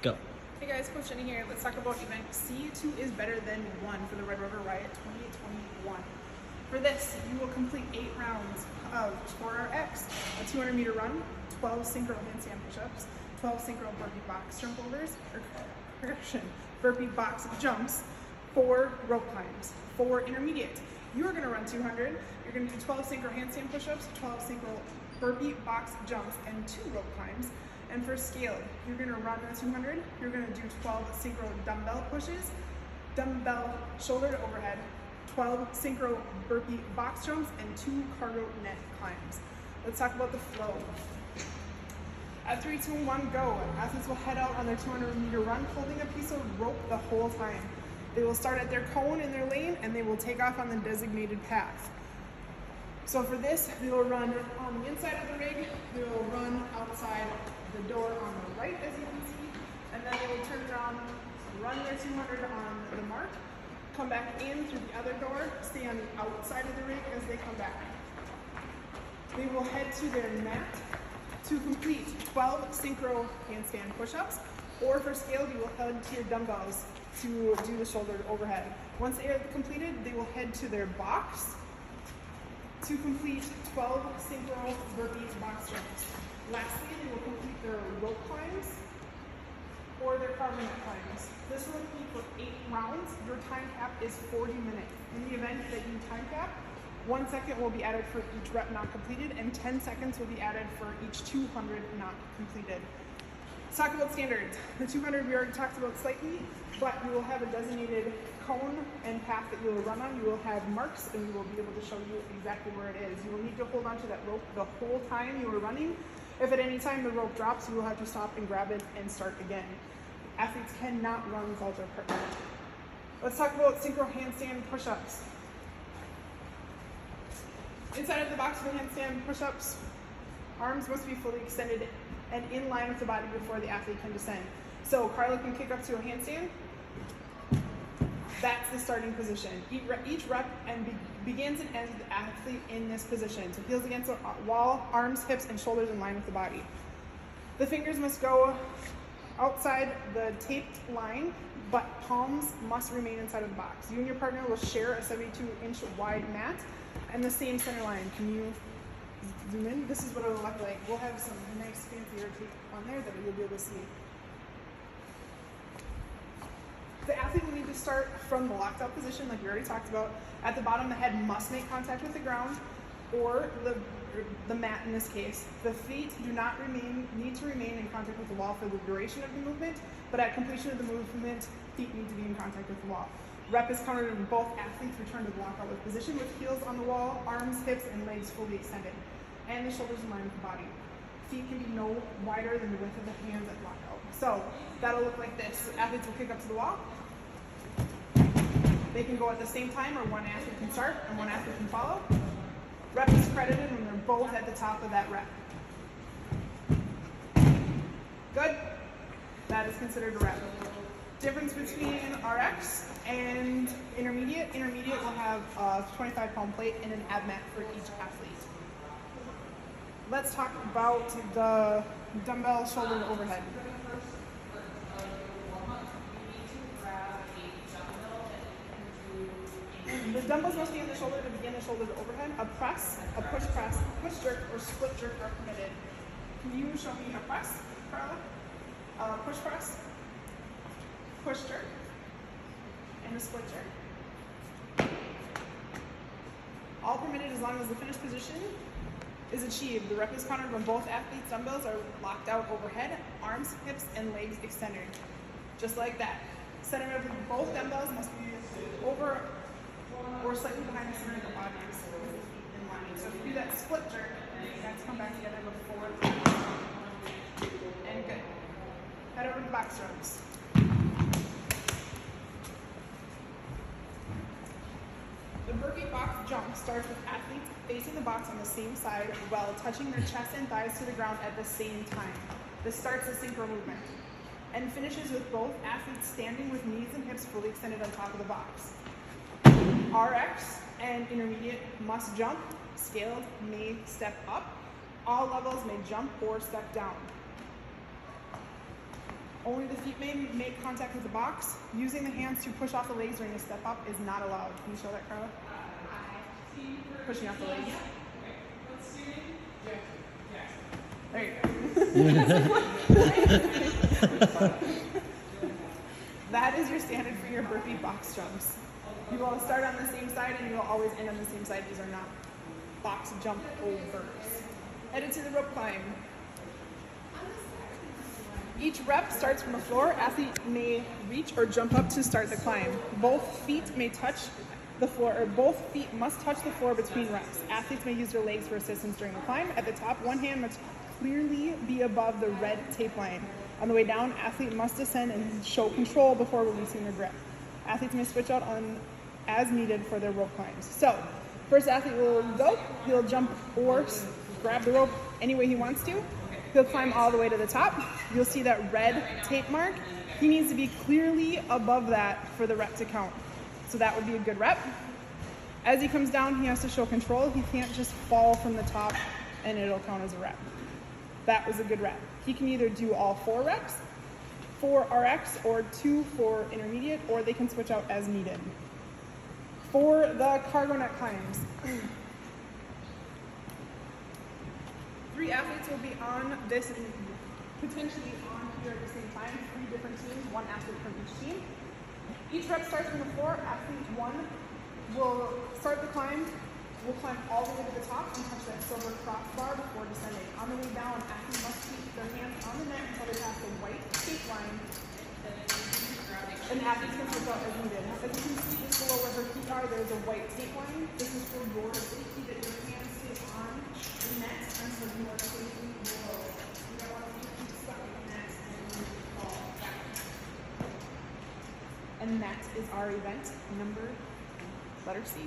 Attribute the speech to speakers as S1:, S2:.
S1: Go.
S2: Hey guys, Coach Jenny here. Let's talk about event C2 is better than 1 for the Red River Riot 2021. For this, you will complete 8 rounds of 4RX, a 200-meter run, 12 synchro handstand push-ups, 12 synchro burpee box jump overs, burpee box jumps, 4 rope climbs, 4 intermediate. You are going to run 200. You're going to do 12 synchro handstand push-ups, 12 synchro burpee box jumps, and 2 rope climbs. And for scale, you're going to run the 200. You're going to do 12 synchro dumbbell pushes, dumbbell shoulder to overhead, 12 synchro burpee box jumps, and 2 cargo net climbs. Let's talk about the flow. At 3, 2, 1, go. Athletes will head out on their 200-meter run holding a piece of rope the whole time. They will start at their cone in their lane and they will take off on the designated path. So for this, they will run on the inside of the rig, they will run outside the door on the right, as you can see, and then they will turn around, run their 200 on the mark, come back in through the other door, stay on the outside of the rig as they come back. They will head to their mat to complete 12 synchro handstand push-ups, or for scale, you will head to your dumbbells to do the shoulder to overhead. Once they are completed, they will head to their box to complete 12 synchro burpee box jumps. Lastly, they will complete their rope climbs or their cargo net climbs. This will be for 8 rounds. Your time cap is 40 minutes. In the event that you time cap, 1 second will be added for each rep not completed, and 10 seconds will be added for each 200 not completed. Let's talk about standards. The 200 we already talked about slightly, but you will have a designated cone and path that you will run on. You will have marks and we will be able to show you exactly where it is. You will need to hold onto that rope the whole time you are running. If at any time the rope drops, you will have to stop and grab it and start again. Athletes cannot run without their partner. Let's talk about synchro handstand push-ups. Inside of the box for handstand push-ups, arms must be fully extended and in line with the body before the athlete can descend. So Carla can kick up to a handstand. That's the starting position. Each rep begins and ends with the athlete in this position. So heels against the wall, arms, hips, and shoulders in line with the body. The fingers must go outside the taped line, but palms must remain inside of the box. You and your partner will share a 72-inch wide mat and the same center line. Can you zoom in? This is what it'll look like. We'll have some nice fancier tape on there that you'll be able to see. The athlete will need to start from the locked out position, like we already talked about. At the bottom, the head must make contact with the ground or the mat in this case. The feet do not need to remain in contact with the wall for the duration of the movement, but at completion of the movement, feet need to be in contact with the wall. Rep is counted when both athletes return to the lockout position with heels on the wall, arms, hips, and legs fully extended, and the shoulders in line with the body. Feet can be no wider than the width of the hands at lockout. So that'll look like this. Athletes will kick up to the wall. They can go at the same time, or one athlete can start and one athlete can follow. Rep is credited when they're both at the top of that rep. Good? That is considered a rep. Difference between RX and intermediate. Intermediate will have a 25-pound plate and an ab mat for each athlete. Let's talk about the dumbbell shoulder to overhead. The dumbbells must be in the shoulder to begin the shoulder to overhead. A press, a push jerk, or split jerk are permitted. Can you show me a press, Carla? Push press, push jerk, and a split jerk. All permitted as long as the finished position is achieved. The rep is counted when both athletes' dumbbells are locked out overhead, arms, hips, and legs extended. Just like that. Center of both dumbbells must be over or slightly behind the center of the body in line. So if you do that split jerk, you have to come back together before and good. Head over to the box jumps. The burpee box jump starts with athletes facing the box on the same side while touching their chest and thighs to the ground at the same time. This starts the synchro movement and finishes with both athletes standing with knees and hips fully extended on top of the box. RX and intermediate must jump. Scaled may step up. All levels may jump or step down. Only the feet may make contact with the box. Using the hands to push off the legs during a step up is not allowed. Can you show that, Carla? Pushing off the legs. There you go. That is your standard for your burpee box jumps. You will start on the same side and you will always end on the same side. These are not box jump overs. Headed to the rope climb. Each rep starts from the floor. Athlete may reach or jump up to start the climb. Both feet may touch the floor, or both feet must touch the floor between reps. Athletes may use their legs for assistance during the climb. At the top, one hand must clearly be above the red tape line. On the way down, athlete must descend and show control before releasing their grip. Athletes may switch out on as needed for their rope climbs. So, first athlete will go. He'll jump or grab the rope any way he wants to. He'll climb all the way to the top. You'll see that red tape mark. He needs to be clearly above that for the rep to count. So that would be a good rep. As he comes down, he has to show control. He can't just fall from the top and it'll count as a rep. That was a good rep. He can either do all 4 reps, 4 RX, or 2 for intermediate, or they can switch out as needed. For the cargo net climbs, 3 athletes will be on this, potentially on here at the same time, 3 different teams, 1 athlete from each team. Each rep starts from the floor. Athlete 1 will start the climb, will climb all the way to the top and touch that silver crossbar before descending. On the way down, athletes must keep their hands on the net until they pass the white tape line, and athletes can switch out as needed. As you can see just below where her feet are, there's a white tape line. This is for your safety, that your hands stay on the net until you are safely below. You don't want to get your feet stuck in the net and you fall back. And that is our event number, letter C.